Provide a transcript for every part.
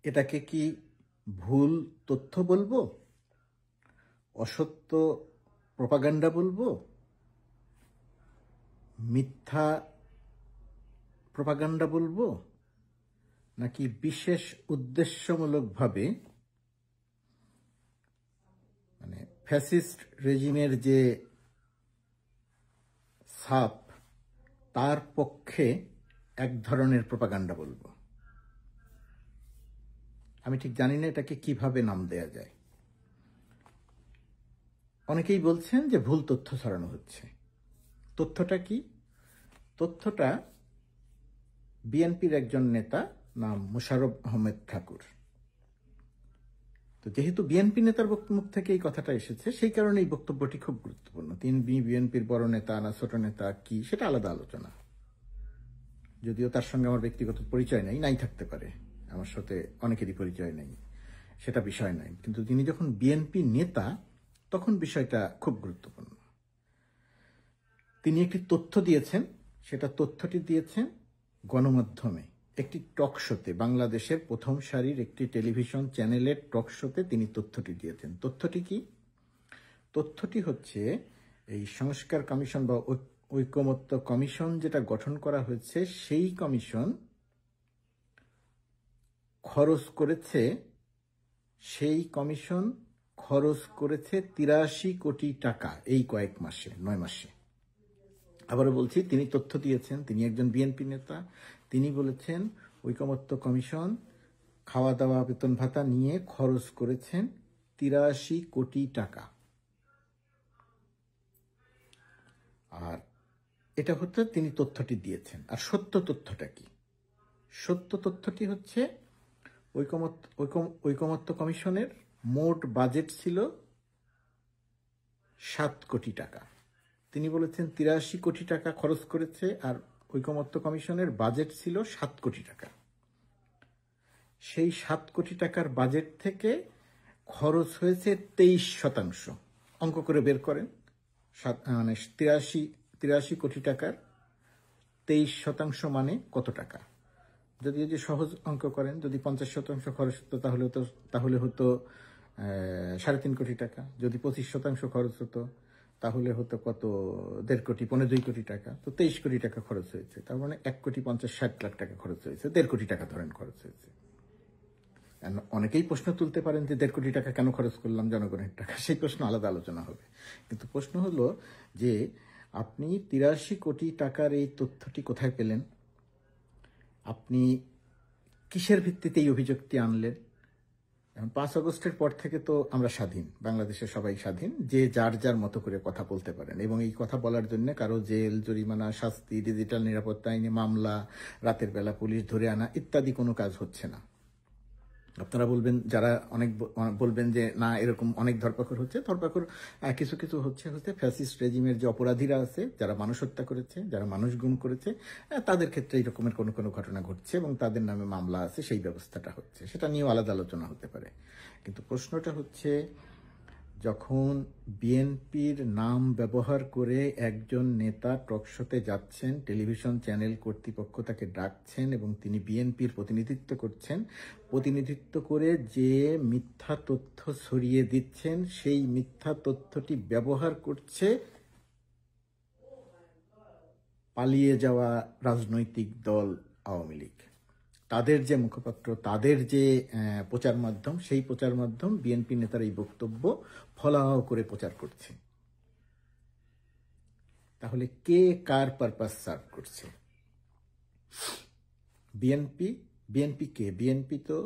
এটাকে কি ভুল তথ্য বলবো, অসত্য প্রপাগান্ডা বলবো, মিথ্যা প্রপাগান্ডা বলবো, নাকি বিশেষ উদ্দেশ্যমূলকভাবে মানে ফ্যাসিস্ট রেজিমের যে ছাপ তার পক্ষে এক ধরনের প্রপাগান্ডা বলবো? আমি ঠিক জানি না এটাকে কিভাবে নাম দেয়া যায়। অনেকেই বলছেন যে ভুল তথ্য ছড়ানো হচ্ছে। তথ্যটা কি? তথ্যটা বিএনপির একজন নেতা নাম মোশাররফ আহমেদ ঠাকুর। তো যেহেতু বিএনপি নেতার মুখ থেকে এই কথাটা এসেছে, সেই কারণে এই বক্তব্যটি খুব গুরুত্বপূর্ণ। তিনি বিএনপির বড় নেতা না ছোট নেতা কি সেটা আলাদা আলোচনা, যদিও তার সঙ্গে আমার ব্যক্তিগত পরিচয় নাই থাকতে পারে, আমার সাথে অনেকেরই পরিচয় নেই, সেটা বিষয় নাই। কিন্তু তিনি যখন বিএনপি নেতা তখন বিষয়টা খুব গুরুত্বপূর্ণ। তিনি একটি তথ্য দিয়েছেন, সেটা তথ্যটি দিয়েছেন গণমাধ্যমে একটি টক শোতে, বাংলাদেশের প্রথম সারির একটি টেলিভিশন চ্যানেলের টক শোতে তিনি তথ্যটি দিয়েছেন। তথ্যটি কি? তথ্যটি হচ্ছে এই সংস্কার কমিশন বা ঐকমত্য কমিশন যেটা গঠন করা হয়েছে, সেই কমিশন খরচ করেছে 83 কোটি টাকা এই কয়েক মাসে, 9 মাসে। আবারও বলছি, তিনি তথ্য দিয়েছেন, তিনি একজন বিএনপি নেতা। তিনি বলেছেন ঐকমত্য কমিশন খাওয়া দাওয়া বেতন ভাতা নিয়ে খরচ করেছেন 83 কোটি টাকা। আর এটা হচ্ছে তিনি তথ্যটি দিয়েছেন। আর সত্য তথ্যটা কি? সত্য তথ্যটি হচ্ছে ঐকমত্য কমিশনের মোট বাজেট ছিল 7 কোটি টাকা। তিনি বলেছেন 83 কোটি টাকা খরচ করেছে, আর ঐকমত্য কমিশনের বাজেট ছিল 7 কোটি টাকা। সেই 7 কোটি টাকার বাজেট থেকে খরচ হয়েছে 23%। অঙ্ক করে বের করেন, মানে 83 কোটি টাকার 23% মানে কত টাকা? যদি সহজ অঙ্ক করেন, যদি 50% খরচ হতো তাহলে হতো 3.5 কোটি টাকা। যদি 25% খরচ হতো তাহলে হতো কত? 1.5 কোটি, 2.25 কোটি টাকা। তো 23 কোটি টাকা খরচ হয়েছে। তার মানে 1,50,60,00,000 টাকা খরচ হয়েছে। 1.5 কোটি টাকা ধরেন খরচ হয়েছে। অনেকেই প্রশ্ন তুলতে পারেন যে 1.5 কোটি টাকা কেন খরচ করলাম জনগণের টাকা, সেই প্রশ্ন আলাদা আলোচনা হবে। কিন্তু প্রশ্ন হলো যে আপনি 83 কোটি টাকার এই তথ্যটি কোথায় পেলেন? আপনি কিসের ভিত্তিতে এই অভিযোগটি আনলেন? 5 আগস্টের পর থেকে তো আমরা স্বাধীন, বাংলাদেশের সবাই স্বাধীন, যে যার মতো করে কথা বলতে পারেন, এবং এই কথা বলার জন্য কারো জেল, জরিমানা, শাস্তি, ডিজিটাল নিরাপত্তা আইনে মামলা, রাতের বেলা পুলিশ ধরে আনা ইত্যাদি কোনো কাজ হচ্ছে না। আপনারা বলবেন, যারা অনেক বলবেন যে না এরকম অনেক ধরপাকড় হচ্ছে। কিছু কিছু হচ্ছে ফ্যাসিস্ট রেজিমের যে অপরাধীরা আছে, যারা মানুষ হত্যা করেছে, যারা মানুষ গুম করেছে, তাদের ক্ষেত্রে এই রকমের কোনো ঘটনা ঘটছে এবং তাদের নামে মামলা আছে, সেই ব্যবস্থাটা হচ্ছে। সেটা নিয়েও আলাদা আলোচনা হতে পারে। কিন্তু প্রশ্নটা হচ্ছে, যখন বিএনপির নাম ব্যবহার করে একজন নেতা টকশোতে যাচ্ছেন, টেলিভিশন চ্যানেল কর্তৃপক্ষ তাকে ডাকছেন এবং তিনি বিএনপির প্রতিনিধিত্ব করছেন, প্রতিনিধিত্ব করে যে মিথ্যা তথ্য ছড়িয়ে দিচ্ছেন, সেই মিথ্যা তথ্যটি ব্যবহার করছে পালিয়ে যাওয়া রাজনৈতিক দল আওয়ামী লীগ। তাদের যে মুখপাত্র, তাদের যে প্রচার মাধ্যম, সেই প্রচার মাধ্যম বিএনপি নেতার এই বক্তব্য ফলাও করে প্রচার করছে। তাহলে কে কার পারপাস সার্ভ করছে? বিএনপি কে? বিএনপি তো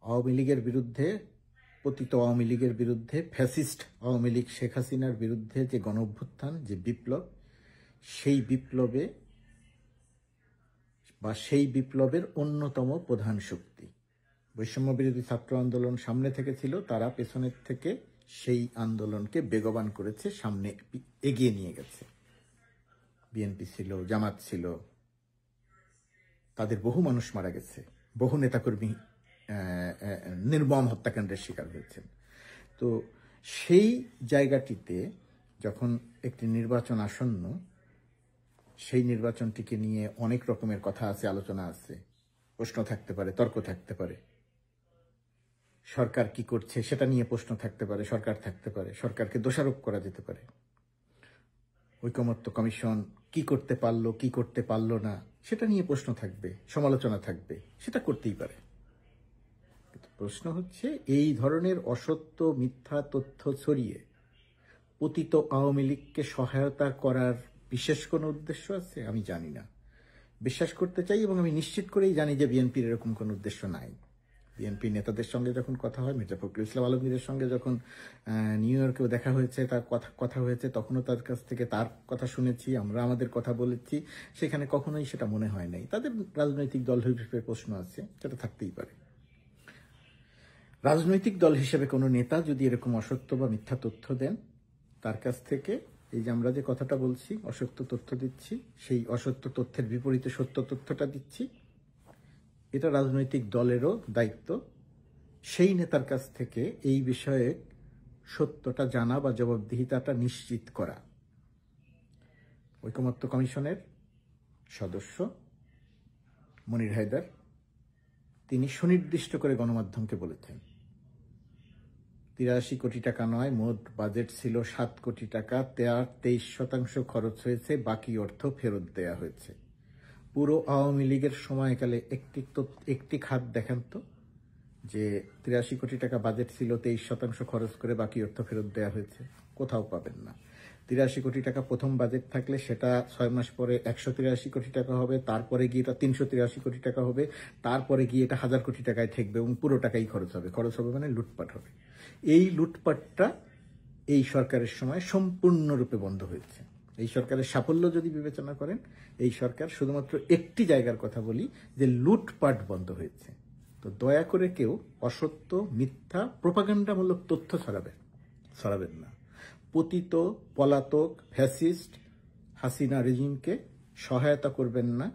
আওয়ামী লীগের বিরুদ্ধে, পতিত আওয়ামী লীগের বিরুদ্ধে, ফ্যাসিস্ট আওয়ামী লীগ শেখ হাসিনার বিরুদ্ধে যে গণ অভ্যুত্থান, যে বিপ্লব, সেই বিপ্লবে বা সেই বিপ্লবের অন্যতম প্রধান শক্তি। বৈষম্য বিরোধী ছাত্র আন্দোলন সামনে থেকে ছিল, তারা পেছনের থেকে সেই আন্দোলনকে বেগবান করেছে, সামনে এগিয়ে নিয়ে গেছে। বিএনপি ছিল, জামাত ছিল, তাদের বহু মানুষ মারা গেছে, বহু নেতাকর্মী নির্মম হত্যাকাণ্ডের শিকার হয়েছেন। তো সেই জায়গাটিতে যখন একটি নির্বাচন আসন্ন, সেই নির্বাচনটিকে নিয়ে অনেক রকমের কথা আছে, আলোচনা আছে। প্রশ্ন থাকতে পারে, তর্ক থাকতে পারে। সরকার কি করছে সেটা নিয়ে প্রশ্ন থাকতে পারে, সরকার থাকতে পারে, সরকারকে দোষারোপ করা যেতে পারে। ঐকমত্য কমিশন কি করতে পারলো, কি করতে পারলো না সেটা নিয়ে প্রশ্ন থাকবে, সমালোচনা থাকবে, সেটা করতেই পারে। কিন্তু প্রশ্ন হচ্ছে, এই ধরনের অসত্য মিথ্যা তথ্য ছড়িয়ে পতিত আওয়ামী লীগকে সহায়তা করার বিশেষ কোনো উদ্দেশ্য আছে? আমি জানি না, বিশ্বাস করতে চাই এবং আমি নিশ্চিত করেই জানি যে বিএনপির এরকম কোনো উদ্দেশ্য নাই। বিএনপি নেতাদের সঙ্গে যখন কথা হয়, মির্জা ফখরুল ইসলাম আলমগীরের সঙ্গে যখন নিউ ইয়র্কেও দেখা হয়েছে, তার কথা হয়েছে, তখনও তার কাছ থেকে তার কথা শুনেছি, আমরা আমাদের কথা বলেছি, সেখানে কখনোই সেটা মনে হয় নাই। তাদের রাজনৈতিক দল হিসেবে প্রশ্ন আছে, সেটা থাকতেই পারে। রাজনৈতিক দল হিসেবে কোনো নেতা যদি এরকম অসত্য বা মিথ্যা তথ্য দেন, তার কাছ থেকে এই যে আমরা যে কথাটা বলছি, অসত্য তথ্য দিচ্ছি, সেই অসত্য তথ্যের বিপরীতে সত্য তথ্যটা দিচ্ছি, এটা রাজনৈতিক দলেরও দায়িত্ব সেই নেতার কাছ থেকে এই বিষয়ে সত্যটা জানা বা জবাবদিহিতাটা নিশ্চিত করা। ঐকমত্য কমিশনের সদস্য মনির হায়দার, তিনি সুনির্দিষ্ট করে গণমাধ্যমকে বলেছেন 83 কোটি টাকা নয়, মোট বাজেট ছিল 7 কোটি টাকা, 23% খরচ হয়েছে, বাকি অর্থ ফেরত দেয়া হয়েছে। পুরো আওয়ামী লীগের সময়কালে একটি খাত দেখান তো যে 83 কোটি টাকা বাজেট ছিল, 23% খরচ করে বাকি অর্থ ফেরত দেওয়া হয়েছে। কোথাও পাবেন না। 83 কোটি টাকা প্রথম বাজেট থাকলে সেটা 6 মাস পরে 183 কোটি টাকা হবে, তারপরে গিয়ে এটা 383 কোটি টাকা হবে, তারপরে গিয়ে এটা 1000 কোটি টাকায় ঠেকবে এবং পুরো টাকাই খরচ হবে মানে লুটপাট হবে। এই লুটপাটটা এই সরকারের সময় সম্পূর্ণরূপে বন্ধ হয়েছে। এই সরকারের সাফল্য যদি বিবেচনা করেন, এই সরকার শুধুমাত্র একটি জায়গার কথা বলি যে লুটপাট বন্ধ হয়েছে। তো দয়া করে কেউ অসত্য, মিথ্যা, প্রোপাগান্ডামূলক তথ্য ছড়াবেন না। পতিত, পলাতক, ফ্যাসিস্ট হাসিনা রেজিমকে সহায়তা করবেন না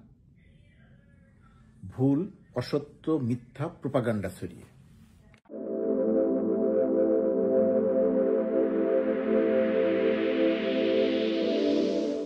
ভুল, অসত্য, মিথ্যা প্রোপাগান্ডা ছড়িয়ে।